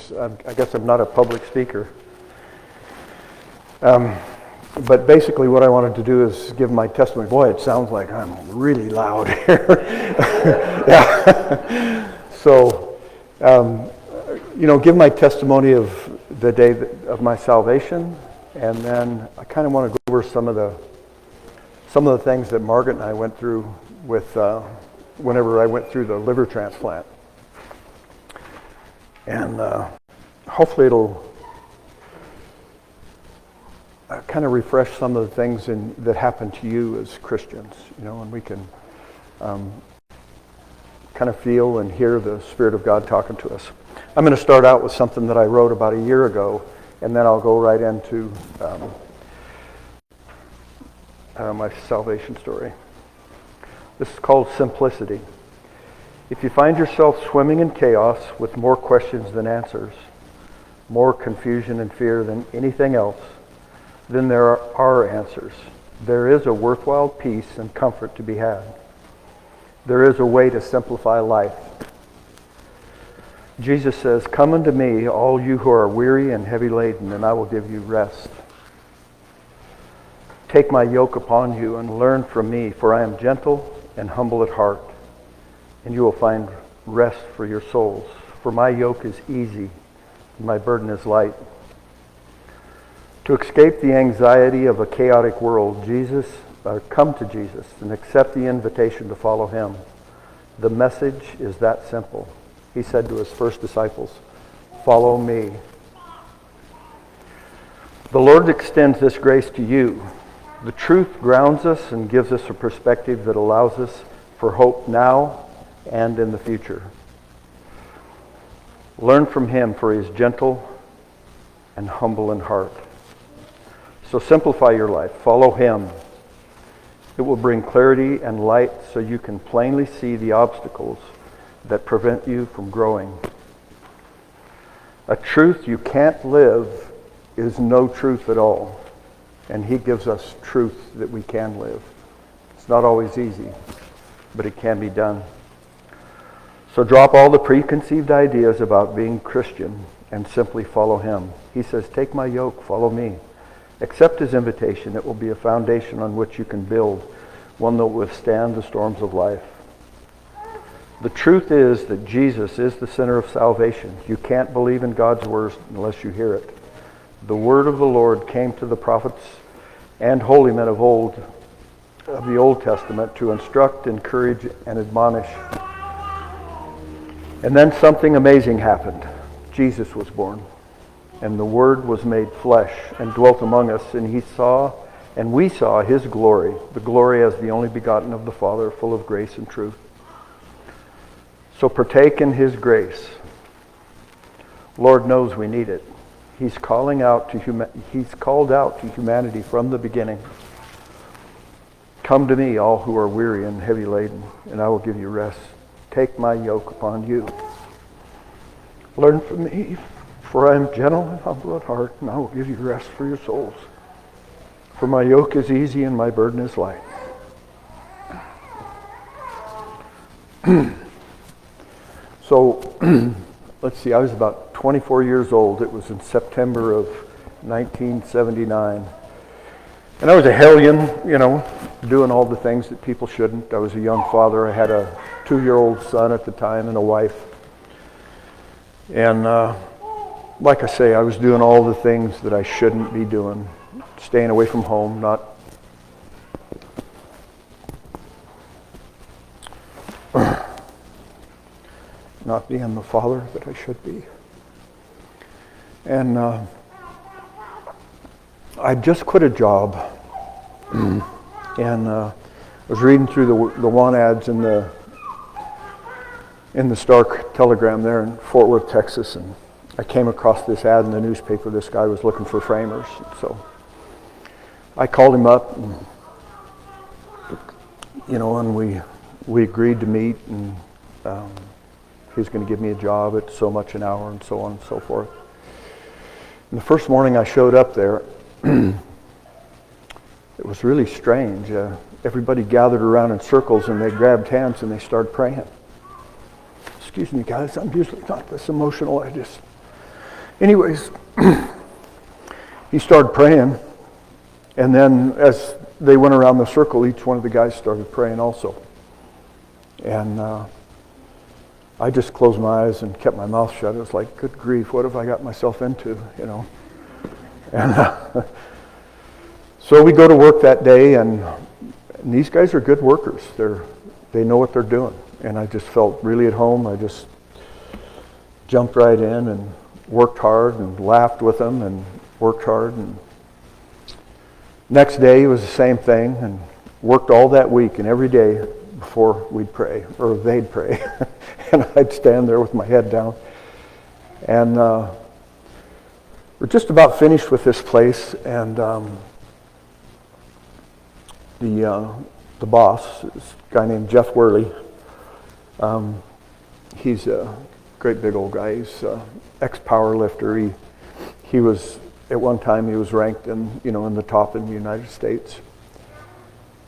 since I guess I'm not a public speaker. But basically what I wanted to do is give my testimony. Boy, it sounds like I'm really loud here. Yeah. So, give my testimony of the day of my salvation, and then I kind of want to go over some of the things that Margaret and I went through with whenever I went through the liver transplant. And hopefully it'll kind of refresh some of the things that happen to you as Christians, and we can kind of feel and hear the Spirit of God talking to us. I'm going to start out with something that I wrote about a year ago, and then I'll go right into my salvation story. This is called Simplicity. If you find yourself swimming in chaos with more questions than answers, more confusion and fear than anything else, then there are answers. There is a worthwhile peace and comfort to be had. There is a way to simplify life. Jesus says, "Come unto me, all you who are weary and heavy laden, and I will give you rest. Take my yoke upon you and learn from me, for I am gentle and humble at heart, and you will find rest for your souls. For my yoke is easy and my burden is light." To escape the anxiety of a chaotic world, come to Jesus and accept the invitation to follow him. The message is that simple. He said to his first disciples, "Follow me." The Lord extends this grace to you. The truth grounds us and gives us a perspective that allows us for hope now and in the future. Learn from him, for he is gentle and humble in heart. So simplify your life. Follow him. It will bring clarity and light so you can plainly see the obstacles that prevent you from growing. A truth you can't live is no truth at all. And he gives us truth that we can live. It's not always easy, but it can be done. So drop all the preconceived ideas about being Christian and simply follow him. He says, "Take my yoke, follow me." Accept his invitation. It will be a foundation on which you can build, one that will withstand the storms of life. The truth is that Jesus is the center of salvation. You can't believe in God's word unless you hear it. The word of the Lord came to the prophets and holy men of the Old Testament to instruct, encourage, and admonish. And then something amazing happened. Jesus was born. And the Word was made flesh and dwelt among us, and we saw his glory, the glory as the only begotten of the Father, full of grace and truth. So partake in his grace. Lord knows we need it. He's called out to humanity from the beginning. "Come to me, all who are weary and heavy laden, and I will give you rest. Take my yoke upon you. Learn from me, for I am gentle and humble at heart, and I will give you rest for your souls. For my yoke is easy and my burden is light." So, let's see, I was about 24 years old. It was in September of 1979. And I was a hellion, doing all the things that people shouldn't. I was a young father. I had a 2-year-old son at the time and a wife. And like I say, I was doing all the things that I shouldn't be doing. Staying away from home, not being the father that I should be. And I just quit a job. And I was reading through the want ads in the Star Telegram there in Fort Worth, Texas, and I came across this ad in the newspaper. This guy was looking for framers. So I called him up, and we agreed to meet, and he was going to give me a job at so much an hour and so on and so forth. And the first morning I showed up there, it was really strange. Everybody gathered around in circles and they grabbed hands and they started praying. Excuse me, guys, I'm usually not this emotional. I just Anyways, he started praying, and then as they went around the circle, each one of the guys started praying also. And I just closed my eyes and kept my mouth shut. It was like, good grief, what have I got myself into, you know? And so we go to work that day, and these guys are good workers. They know what they're doing. And I just felt really at home. I just jumped right in and worked hard and laughed with them and worked hard. And next day was the same thing, and worked all that week and every day before we'd pray, or they'd pray. And I'd stand there with my head down. And we're just about finished with this place, and the boss, this guy named Jeff Worley, he's a great big old guy. He's ex-power lifter. He was, at one time, he was ranked in the top in the United States.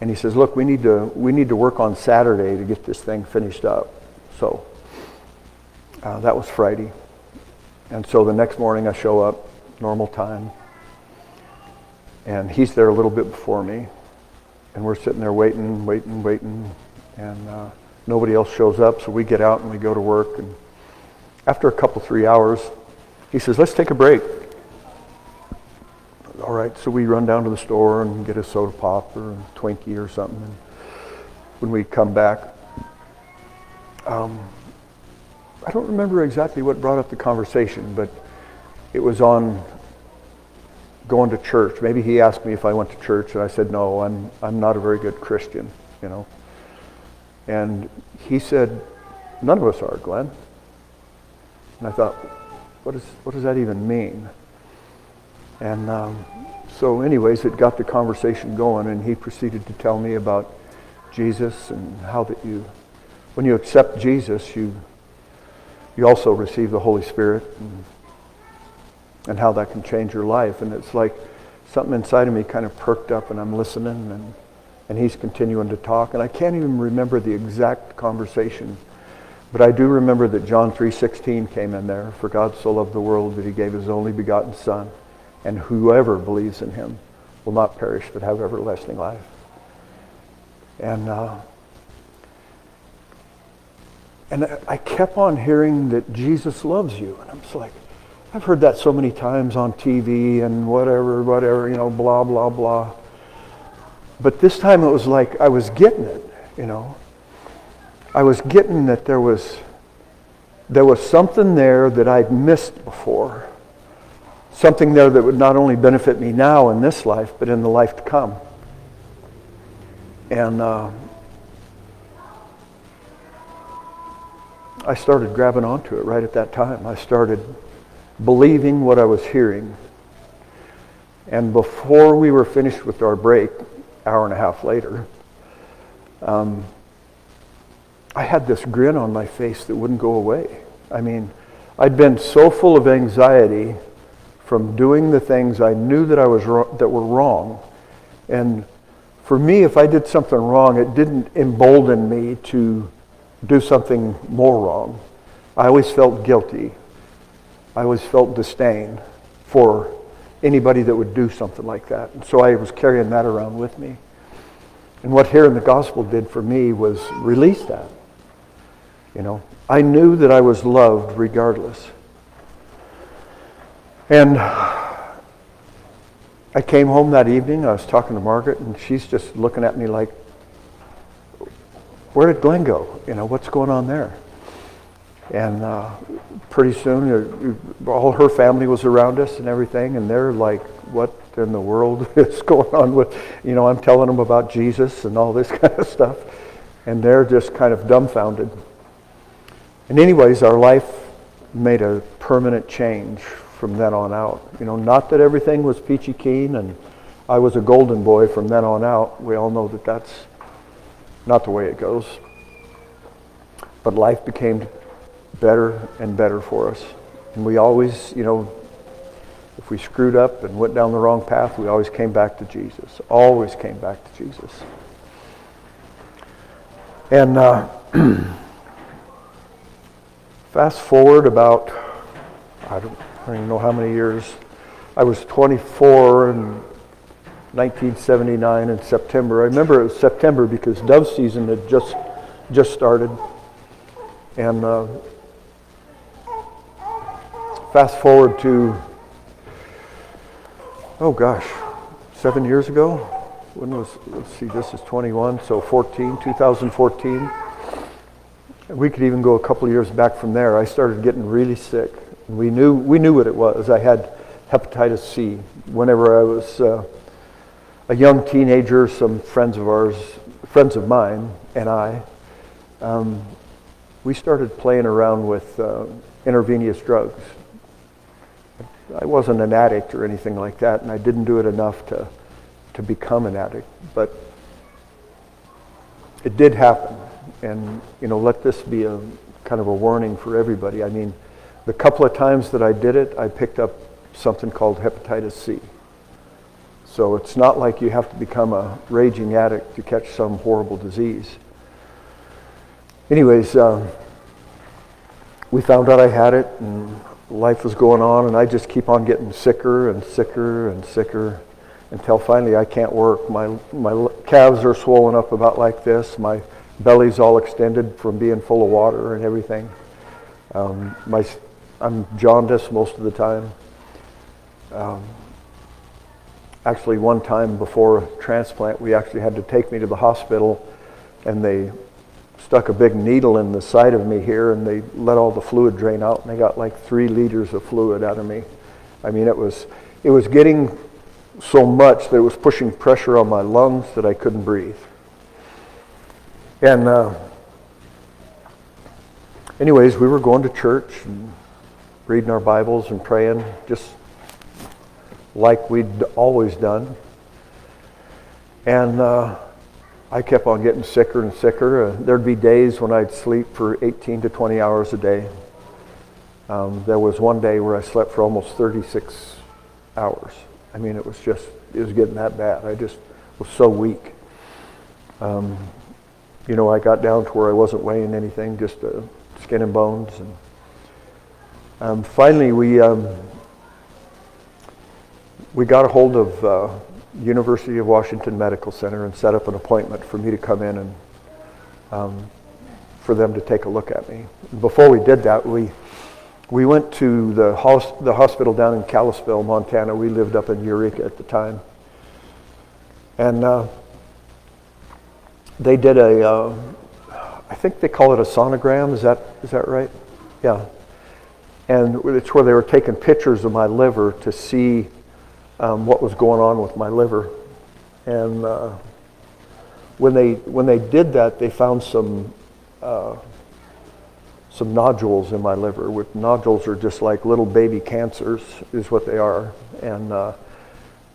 And he says, look, we need to work on Saturday to get this thing finished up. So that was Friday. And so the next morning I show up, normal time. And he's there a little bit before me. And we're sitting there waiting. And nobody else shows up, so we get out and we go to work. And after a couple, 3 hours, he says, let's take a break. All right, so we run down to the store and get a soda pop or a Twinkie or something. And when we come back, I don't remember exactly what brought up the conversation, but it was on going to church. Maybe he asked me if I went to church, and I said, no, I'm not a very good Christian, you know. And he said, none of us are, Glenn. And I thought, what does that even mean? And so anyways, it got the conversation going, and he proceeded to tell me about Jesus and how that when you accept Jesus, you also receive the Holy Spirit, and how that can change your life. And it's like something inside of me kind of perked up, and I'm listening, and he's continuing to talk. And I can't even remember the exact conversation, but I do remember that John 3:16 came in there. For God so loved the world that he gave his only begotten Son, and whoever believes in him will not perish but have everlasting life. And I kept on hearing that Jesus loves you. And I'm just like, I've heard that so many times on TV and whatever, blah, blah, blah. But this time it was like I was getting it, I was getting that there was something there that I'd missed before. Something there that would not only benefit me now in this life, but in the life to come. And I started grabbing onto it right at that time. I started believing what I was hearing. And before we were finished with our break, hour and a half later, I had this grin on my face that wouldn't go away. I mean, I'd been so full of anxiety from doing the things I knew that that were wrong. And for me, if I did something wrong, it didn't embolden me to do something more wrong. I always felt guilty. I always felt disdain for anybody that would do something like that. And so I was carrying that around with me. And what hearing the gospel did for me was release that. I knew that I was loved regardless. And I came home that evening. I was talking to Margaret, and she's just looking at me like, where did Glen go? What's going on there? And pretty soon, all her family was around us and everything, and they're like, what in the world is going on with, I'm telling them about Jesus and all this kind of stuff, and they're just kind of dumbfounded. And anyways, our life made a permanent change from then on out. Not that everything was peachy keen and I was a golden boy from then on out. We all know that that's not the way it goes. But life became better and better for us. And we always, if we screwed up and went down the wrong path, we always came back to Jesus. Always came back to Jesus. And fast forward about, I don't even know how many years. I was 24 in 1979 in September. I remember it was September because dove season had just started. And fast forward to, 7 years ago. When was, let's see, this is 21, so 2014. We could even go a couple of years back from there. I started getting really sick. We knew what it was. I had hepatitis C. Whenever I was a young teenager, some friends of mine, and I, we started playing around with intravenous drugs. I wasn't an addict or anything like that, and I didn't do it enough to become an addict, but it did happen. And let this be a kind of a warning for everybody. I mean, the couple of times that I did it, I picked up something called hepatitis C. So it's not like you have to become a raging addict to catch some horrible disease. Anyways, we found out I had it, and life was going on, and I just keep on getting sicker and sicker and sicker until finally I can't work. My calves are swollen up about like this. My belly's all extended from being full of water and everything. I'm jaundiced most of the time. Actually, one time before transplant, we actually had to take me to the hospital, and they stuck a big needle in the side of me here, and they let all the fluid drain out, and they got like 3 liters of fluid out of me. I mean, it was getting so much that it was pushing pressure on my lungs that I couldn't breathe. And anyways, we were going to church and reading our Bibles and praying, just like we'd always done. And I kept on getting sicker and sicker. There'd be days when I'd sleep for 18 to 20 hours a day. There was one day where I slept for almost 36 hours. I mean, it was getting that bad. I just was so weak. I got down to where I wasn't weighing anything, just skin and bones. And finally, we got a hold of University of Washington Medical Center and set up an appointment for me to come in and for them to take a look at me. Before we did that, we went to the hospital down in Kalispell, Montana. We lived up in Eureka at the time. And they did I think they call it a sonogram. Is that right? Yeah. And it's where they were taking pictures of my liver to see what was going on with my liver. And when they did that, they found some nodules in my liver. Nodules are just like little baby cancers, is what they are. And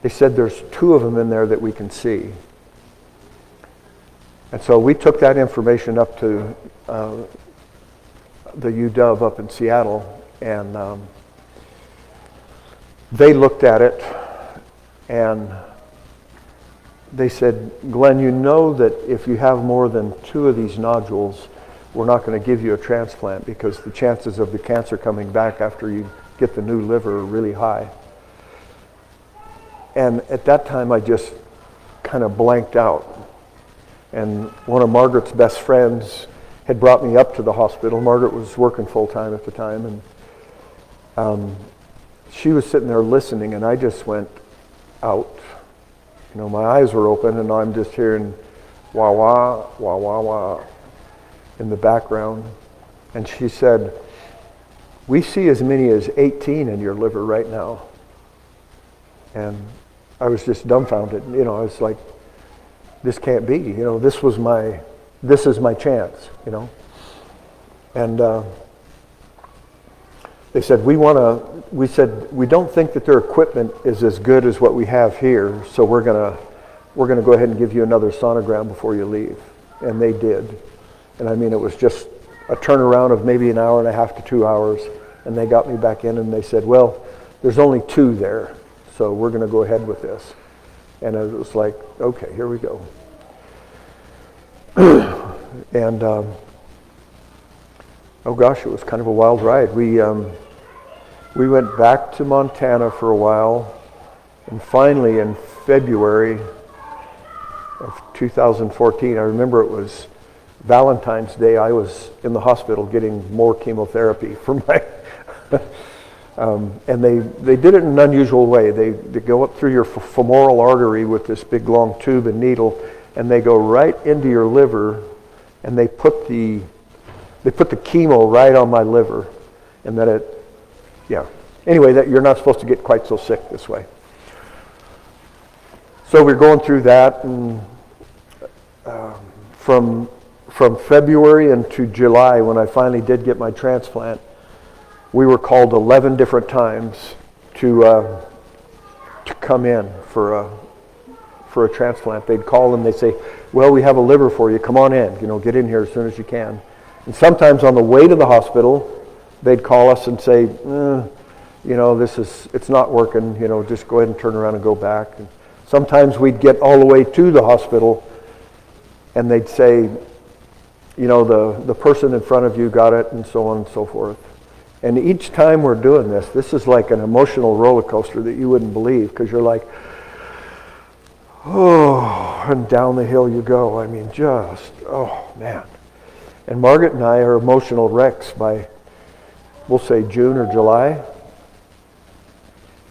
they said there's 2 of them in there that we can see. And so we took that information up to the UW up in Seattle, and they looked at it, and they said, Glenn, you know that if you have more than 2 of these nodules, we're not going to give you a transplant because the chances of the cancer coming back after you get the new liver are really high. And at that time, I just kind of blanked out. And one of Margaret's best friends had brought me up to the hospital. Margaret was working full-time at the time, and she was sitting there listening, and I just went out. My eyes were open, and I'm just hearing wah, wah, wah, wah, wah in the background. And she said, we see as many as 18 in your liver right now. And I was just dumbfounded. I was like, this can't be. This is my chance. And they said, we said, we don't think that their equipment is as good as what we have here, so we're gonna go ahead and give you another sonogram before you leave. And they did. And I mean, it was just a turnaround of maybe an hour and a half to 2 hours, and they got me back in, and they said, well, there's only 2 there, so we're gonna go ahead with this. And it was like, okay, here we go. And oh gosh, it was kind of a wild ride. We went back to Montana for a while, and finally in February of 2014, I remember it was Valentine's Day, I was in the hospital getting more chemotherapy for my... and they did it in an unusual way. They go up through your femoral artery with this big long tube and needle, and they go right into your liver, and they put the chemo right on my liver, and then anyway, that you're not supposed to get quite so sick this way. So we're going through that, and from February into July, when I finally did get my transplant, we were called 11 different times to come in for a transplant. They'd call and they'd say, well, we have a liver for you, come on in, get in here as soon as you can. And sometimes on the way to the hospital, they'd call us and say, it's not working, just go ahead and turn around and go back. And sometimes we'd get all the way to the hospital and they'd say, the person in front of you got it, and so on and so forth. And each time we're doing this is like an emotional roller coaster that you wouldn't believe, because you're like, oh, and down the hill you go. I mean, oh man. And Margaret and I are emotional wrecks by, we'll say, June or July.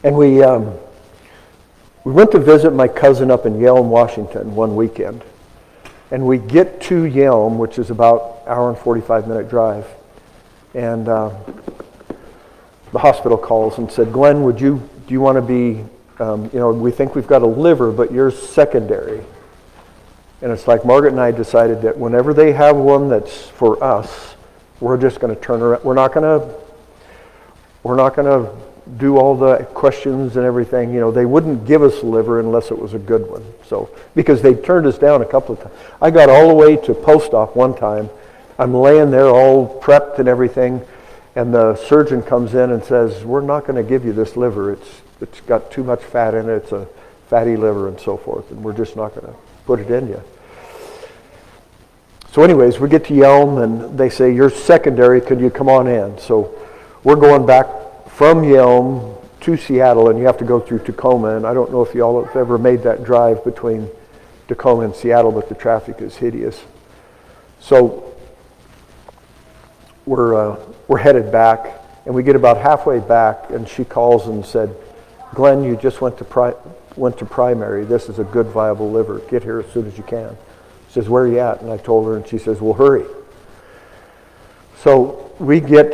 And we went to visit my cousin up in Yelm, Washington one weekend. And we get to Yelm, which is about an hour and 45-minute drive. And the hospital calls and said, Glen, do you want to be, we think we've got a liver, but you're secondary. And it's like Margaret and I decided that whenever they have one that's for us, we're just going to turn around. We're not going to do all the questions and everything. They wouldn't give us a liver unless it was a good one. So, because they turned us down a couple of times. I got all the way to post-op one time. I'm laying there all prepped and everything, and the surgeon comes in and says, we're not going to give you this liver. It's got too much fat in it. It's a fatty liver and so forth, and we're just not going to put it in you. So anyways, we get to Yelm, and they say, you're secondary, could you come on in? So we're going back from Yelm to Seattle, and you have to go through Tacoma, and I don't know if you all have ever made that drive between Tacoma and Seattle, but the traffic is hideous. So we're headed back, and we get about halfway back, and she calls and said, Glen, you just went to primary. This is a good, viable liver. Get here as soon as you can. She says, where are you at? And I told her, and she says, well, hurry. So we get,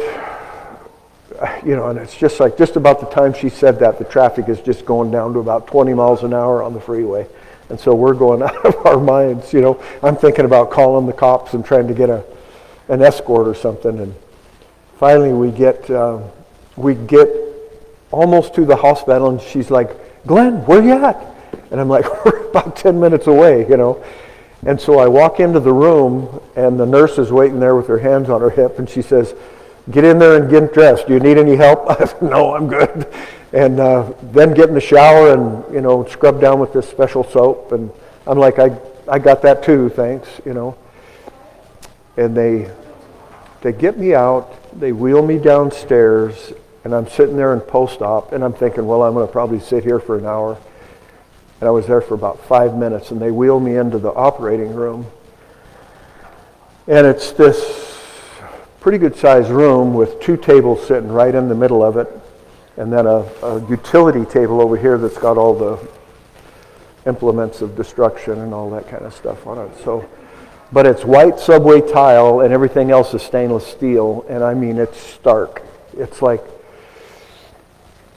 and it's just about the time she said that, the traffic is just going down to about 20 miles an hour on the freeway. And so we're going out of our minds, I'm thinking about calling the cops and trying to get an escort or something. And finally we get almost to the hospital, and she's like, Glen, where you at? And I'm like, we're about 10 minutes away, And so I walk into the room, and the nurse is waiting there with her hands on her hip, and she says, get in there and get dressed. Do you need any help? I said, no, I'm good. And then get in the shower and, scrub down with this special soap. And I'm like, I got that too, thanks, And they get me out, they wheel me downstairs, and I'm sitting there in post-op, and I'm thinking, well, I'm going to probably sit here for an hour. And I was there for about 5 minutes, and they wheel me into the operating room. And it's this pretty good sized room with 2 tables sitting right in the middle of it, and then a utility table over here that's got all the implements of destruction and all that kind of stuff on it. So, but it's white subway tile, and everything else is stainless steel, and I mean, it's stark. It's like,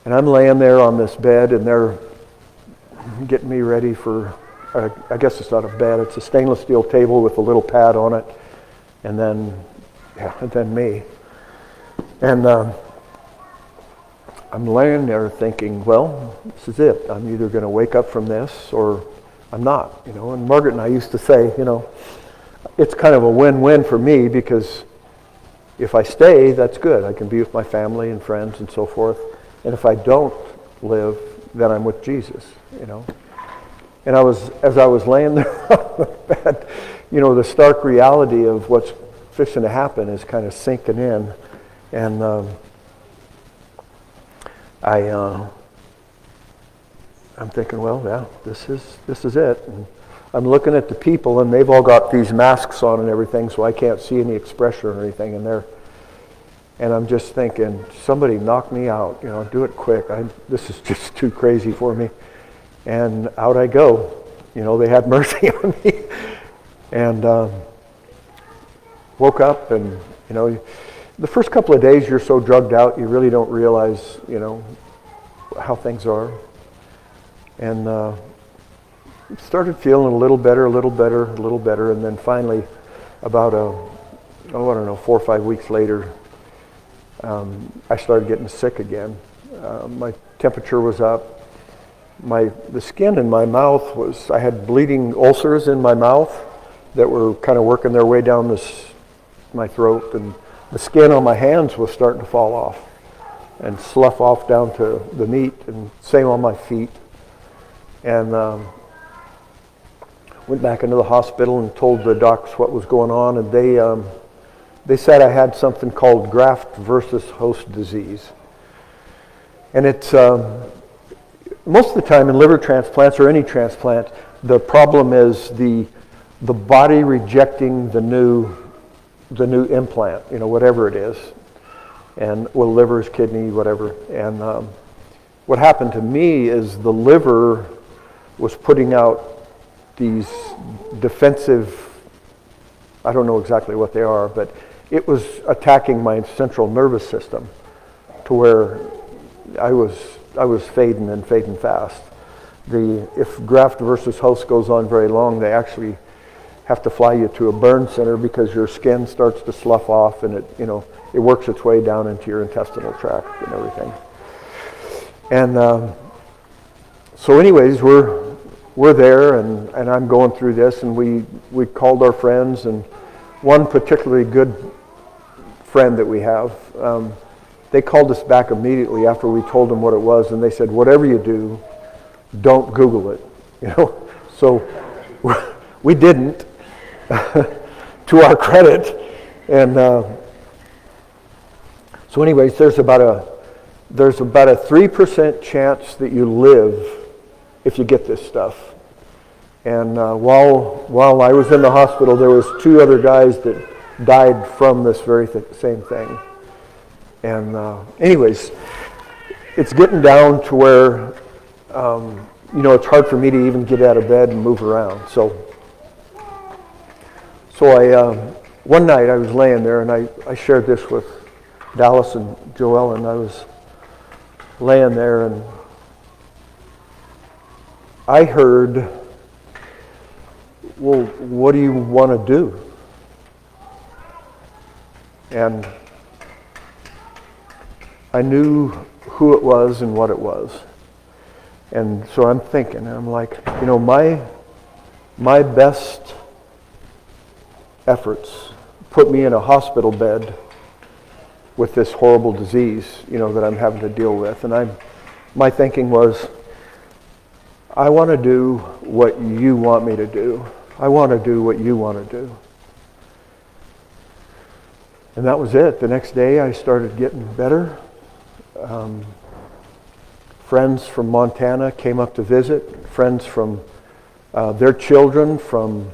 and I'm laying there on this bed, and they're getting me ready for, I guess it's not a bed, it's a stainless steel table with a little pad on it, and then me. And I'm laying there thinking, well, this is it. I'm either going to wake up from this or I'm not, And Margaret and I used to say, it's kind of a win-win for me, because if I stay, that's good. I can be with my family and friends and so forth. And if I don't live, then I'm with Jesus, And as I was laying there on the bed, the stark reality of what's fixing to happen is kind of sinking in. And I'm thinking, well, yeah, this is it. And I'm looking at the people, and they've all got these masks on and everything, so I can't see any expression or anything in there. And I'm just thinking, somebody knock me out, do it quick. This is just too crazy for me. And out I go. They had mercy on me. And woke up, and, the first couple of days you're so drugged out, you really don't realize, how things are. And started feeling a little better, and then finally, about 4 or 5 weeks later, I started getting sick again. My temperature was up. The skin in my mouth I had bleeding ulcers in my mouth that were kind of working their way down my throat, and the skin on my hands was starting to fall off and slough off down to the meat, and same on my feet. And went back into the hospital and told the docs what was going on, and they said I had something called graft versus host disease. And it's most of the time in liver transplants or any transplant, the problem is the body rejecting the new implant, whatever it is, and livers, kidney, whatever. And what happened to me is the liver was putting out these defensive, I don't know exactly what they are, but it was attacking my central nervous system to where I was fading and fading fast. If graft versus host goes on very long, they actually have to fly you to a burn center because your skin starts to slough off, and it works its way down into your intestinal tract and everything. And so anyways, we're there, and I'm going through this, and we called our friends, and one particularly good friend that we have, they called us back immediately after we told them what it was, and they said, whatever you do, don't Google it. So we didn't, to our credit. And so anyways, there's about a 3% chance that you live if you get this stuff. And while I was in the hospital, there was 2 other guys that died from this very same thing. And anyways, it's getting down to where it's hard for me to even get out of bed and move around. So I one night I was laying there, and I shared this with Dallas and Joelle, and I was laying there, and I heard, well, what do you want to do? And I knew who it was and what it was. And so I'm thinking, I'm like, my best efforts put me in a hospital bed with this horrible disease, that I'm having to deal with. And my thinking was, I want to do what you want me to do. I want to do what you want to do. And that was it. The next day I started getting better. Friends from Montana came up to visit. Friends from their children from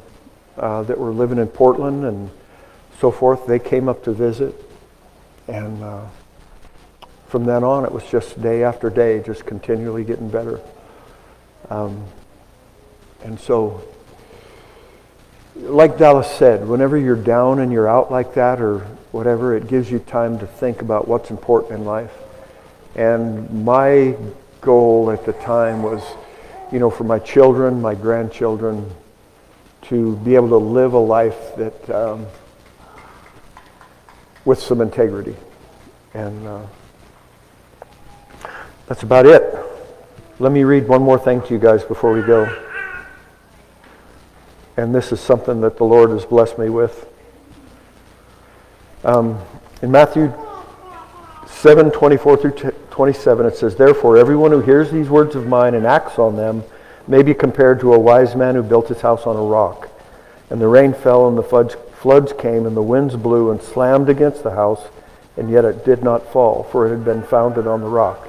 that were living in Portland and so forth, they came up to visit. And from then on, it was just day after day, just continually getting better. And so, like Dallas said, whenever you're down and you're out like that or whatever, it gives you time to think about what's important in life. And my goal at the time was, for my children, my grandchildren, to be able to live a life that with some integrity. And that's about it. Let me read one more thing to you guys before we go. And this is something that the Lord has blessed me with. In Matthew 7:24 through 27, it says, "Therefore, everyone who hears these words of mine and acts on them may be compared to a wise man who built his house on a rock. And the rain fell, and the floods came, and the winds blew and slammed against the house, and yet it did not fall, for it had been founded on the rock.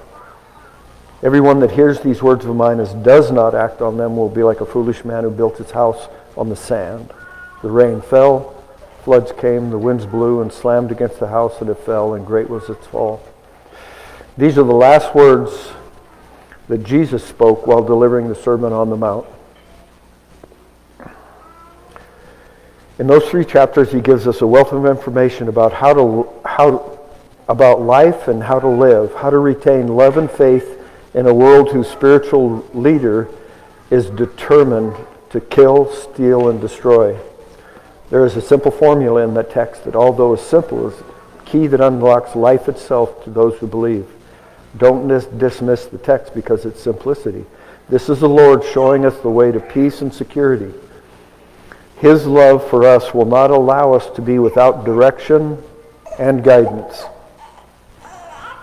Everyone that hears these words of mine and does not act on them will be like a foolish man who built his house on the sand. The rain fell, floods came, the winds blew and slammed against the house, and it fell, and great was its fall. These are the last words that Jesus spoke while delivering the Sermon on the Mount. In those 3 chapters, he gives us a wealth of information about about life and how to live, how to retain love and faith in a world whose spiritual leader is determined to kill, steal, and destroy. There is a simple formula in that text that, although as simple, is a key that unlocks life itself to those who believe. Don't dismiss the text because of its simplicity. This is the Lord showing us the way to peace and security. His love for us will not allow us to be without direction and guidance.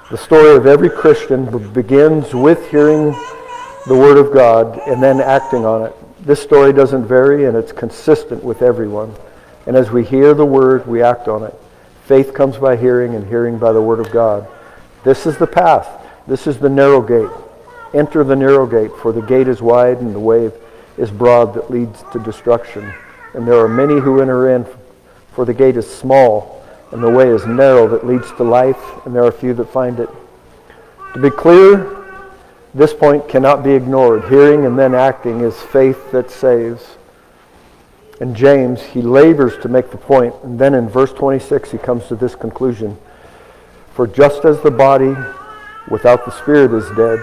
The story of every Christian begins with hearing the Word of God and then acting on it. This story doesn't vary, and it's consistent with everyone. And as we hear the Word, we act on it. Faith comes by hearing, and hearing by the Word of God. This is the path. This is the narrow gate. Enter the narrow gate, for the gate is wide and the way is broad that leads to destruction. And there are many who enter in, for the gate is small and the way is narrow that leads to life, and there are few that find it. To be clear, this point cannot be ignored. Hearing and then acting is faith that saves. In James, he labors to make the point, and then in verse 26 he comes to this conclusion. For just as the body without the spirit is dead,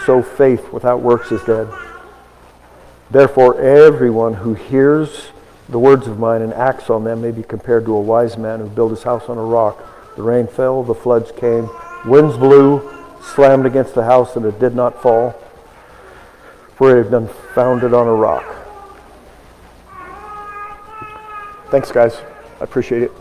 so faith without works is dead. Therefore everyone who hears the words of mine and acts on them may be compared to a wise man who built his house on a rock. The rain fell, the floods came, winds blew, slammed against the house, and it did not fall, for it had been founded on a rock. Thanks, guys. I appreciate it.